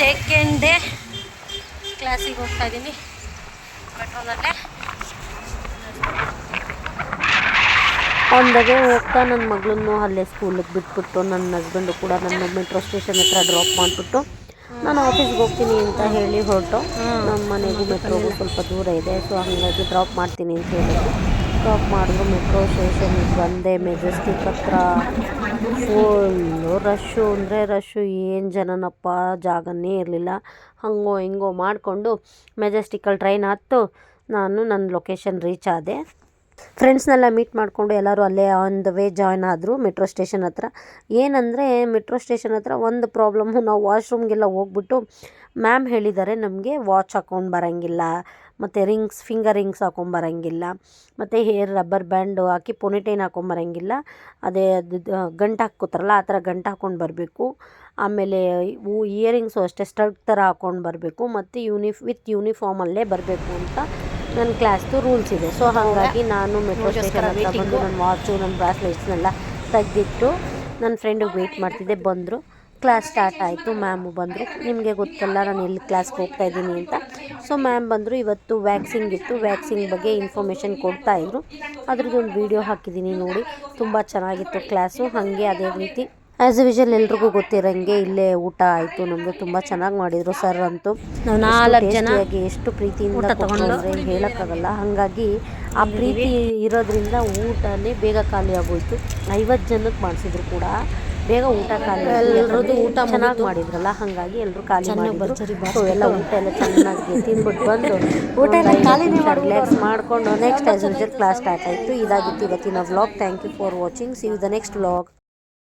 Second day ಕ್ಲಾಸಿಗೆ ಹೋಗ್ತಾ ಇದ್ದೀನಿ ಮೆಟ್ರೋದಲ್ಲೇ. ಒಂದಾಗೆ ಹೋಗ್ತಾ ನನ್ನ ಮಗಳನ್ನು ಅಲ್ಲೇ ಸ್ಕೂಲಿಗೆ ಬಿಟ್ಬಿಟ್ಟು ನನ್ನ ಹಸ್ಬೆಂಡು ಕೂಡ ನನ್ನ ಮೆಟ್ರೋ ಸ್ಟೇಷನ್ ಹತ್ರ ಡ್ರಾಪ್ ಮಾಡಿಬಿಟ್ಟು ನಾನು ಆಫೀಸ್ಗೆ ಹೋಗ್ತೀನಿ ಅಂತ ಹೇಳಿ ಹೊರಟು. ನಮ್ಮ ಮನೆಗೂ ಮೆಟ್ರೋಗೂ ಸ್ವಲ್ಪ ದೂರ ಇದೆ, ಸೊ ಹಾಗಾಗಿ ಡ್ರಾಪ್ ಮಾಡ್ತೀನಿ ಅಂತ ಹೇಳಿದ್ರು. ಡ್ರಾಪ್ ಮಾಡಿದ್ರು. ಮೆಟ್ರೋ ಸ್ಟೇಷನ್ಗೆ ಬಂದೆ. ಮೆಜೆಸ್ಟಿಕ್ ಹತ್ರ ಫುಲ್ಲು ರಶ್ಶು ಅಂದರೆ ರಶ್ಶು, ಏನು ಜನನಪ್ಪ, ಜಾಗನೇ ಇರಲಿಲ್ಲ. ಹಂಗೋ ಹಿಂಗೋ ಮಾಡಿಕೊಂಡು ಮೆಜೆಸ್ಟಿಕಲ್ಲಿ ಟ್ರೈನ್ ಹತ್ತು ನಾನು ನನ್ನ ಲೊಕೇಶನ್ ರೀಚ್ ಆದೆ. ಫ್ರೆಂಡ್ಸ್ನೆಲ್ಲ ಮೀಟ್ ಮಾಡಿಕೊಂಡು ಎಲ್ಲರೂ ಅಲ್ಲೇ ಆನ್ ದ ವೇ ಜಾಯ್ನ್ ಆದರು ಮೆಟ್ರೋ ಸ್ಟೇಷನ್ ಹತ್ರ. ಏನಂದರೆ ಮೆಟ್ರೋ ಸ್ಟೇಷನ್ ಹತ್ರ ಒಂದು ಪ್ರಾಬ್ಲಮ್ಮು, ನಾವು ವಾಶ್ರೂಮ್ಗೆಲ್ಲ ಹೋಗ್ಬಿಟ್ಟು ಮ್ಯಾಮ್ ಹೇಳಿದ್ದಾರೆ ನಮಗೆ ವಾಚ್ ಹಾಕ್ಕೊಂಡು ಬರೋಂಗಿಲ್ಲ, ಮತ್ತು ಫಿಂಗರ್ ರಿಂಗ್ಸ್ ಹಾಕ್ಕೊಂಬರೋಂಗಿಲ್ಲ, ಮತ್ತು ಹೇರ್ ರಬ್ಬರ್ ಬ್ಯಾಂಡು ಹಾಕಿ ಪೊನಿಟೈನ್ ಹಾಕ್ಕೊಂಬರೋಂಗಿಲ್ಲ, ಅದೇ ಅದು ಗಂಟು ಹಾಕ್ಕೋತಾರಲ್ಲ ಆ ಥರ ಗಂಟು ಹಾಕ್ಕೊಂಡು ಬರಬೇಕು. ಆಮೇಲೆ ಇಯರಿಂಗ್ಸು ಅಷ್ಟೇ ಸ್ಟಡ್ ಥರ ಹಾಕ್ಕೊಂಡು ಬರಬೇಕು, ಮತ್ತು ವಿತ್ ಯೂನಿಫಾರ್ಮಲ್ಲೇ ಬರಬೇಕು ಅಂತ ನನ್ನ ಕ್ಲಾಸ್ದು ರೂಲ್ಸ್ ಇದೆ. ಸೊ ಹಾಗಾಗಿ ನಾನು ಮೆಟ್ರೋ ಸ್ಟೇಷನ್ ಹತ್ರ ಬಂದು ನನ್ನ ವಾಚು ನನ್ನ ಬ್ರಾಸ್ಲೆಟ್ಸ್ನೆಲ್ಲ ತೆಗೆದಿಟ್ಟು ನನ್ನ ಫ್ರೆಂಡಿಗೆ ವೆಯ್ಟ್ ಮಾಡ್ತಿದ್ದೆ. ಬಂದರು, ಕ್ಲಾಸ್ ಸ್ಟಾರ್ಟ್ ಆಯಿತು. ಮ್ಯಾಮು ಬಂದರು. ನಿಮಗೆ ಗೊತ್ತಲ್ಲ ನಾನು ಎಲ್ಲಿ ಕ್ಲಾಸ್ಗೆ ಹೋಗ್ತಾ ಇದ್ದೀನಿ ಅಂತ. ಸೊ ಮ್ಯಾಮ್ ಬಂದರು. ಇವತ್ತು ವ್ಯಾಕ್ಸಿಂಗ್ ಇತ್ತು, ವ್ಯಾಕ್ಸಿಂಗ್ ಬಗ್ಗೆ ಇನ್ಫಾರ್ಮೇಷನ್ ಕೊಡ್ತಾಯಿದ್ರು. ಅದ್ರದ್ದು ಒಂದು ವೀಡಿಯೋ ಹಾಕಿದ್ದೀನಿ ನೋಡಿ. ತುಂಬ ಚೆನ್ನಾಗಿತ್ತು ಕ್ಲಾಸು. ಹಾಗೆ ಅದೇ ರೀತಿ ಆ್ಯಸ್ ಯೂಶುವಲ್ ಎಲ್ರಿಗೂ ಗೊತ್ತಿರೋಂಗೆ ಇಲ್ಲೇ ಊಟ ಆಯಿತು ನಮ್ಮದು. ತುಂಬ ಚೆನ್ನಾಗಿ ಮಾಡಿದರು ಸರ್ ಅಂತೂ. ನಾವು 4 ಜನ ಎಷ್ಟು ಪ್ರೀತಿಯಿಂದ ತಗೊಂಡ್ರೆ ಹೇಳೋಕ್ಕಾಗಲ್ಲ. ಹಾಗಾಗಿ ಆ ಪ್ರೀತಿ ಇರೋದ್ರಿಂದ ಊಟನೇ ಬೇಗ ಖಾಲಿ ಆಗೋಯ್ತು. 50 ಜನಕ್ಕೆ ಮಾಡಿಸಿದ್ರು ಕೂಡ ಬೇಗ ಊಟ ಖಾಲಿ. ಎಲ್ಲರದ್ದು ಊಟ ಚೆನ್ನಾಗಿ ಮಾಡಿದ್ರಲ್ಲ, ಹಾಗಾಗಿ ಎಲ್ಲರೂ ಖಾಲಿ ಮಾಡಿದ್ರು. ಸೊ ಎಲ್ಲ ಊಟ ಎಲ್ಲ ಚೆನ್ನಾಗಿ ತಿಂದ್ಬಿಟ್ಟು ಬಂದು ಊಟ ರಿಲ್ಯಾಕ್ಸ್ ಮಾಡಿಕೊಂಡು next as usual class start ಆಯಿತು. ಇದಾಗಿತ್ತು ಇವತ್ತಿನ vlog. Thank you for watching. See you the next vlog.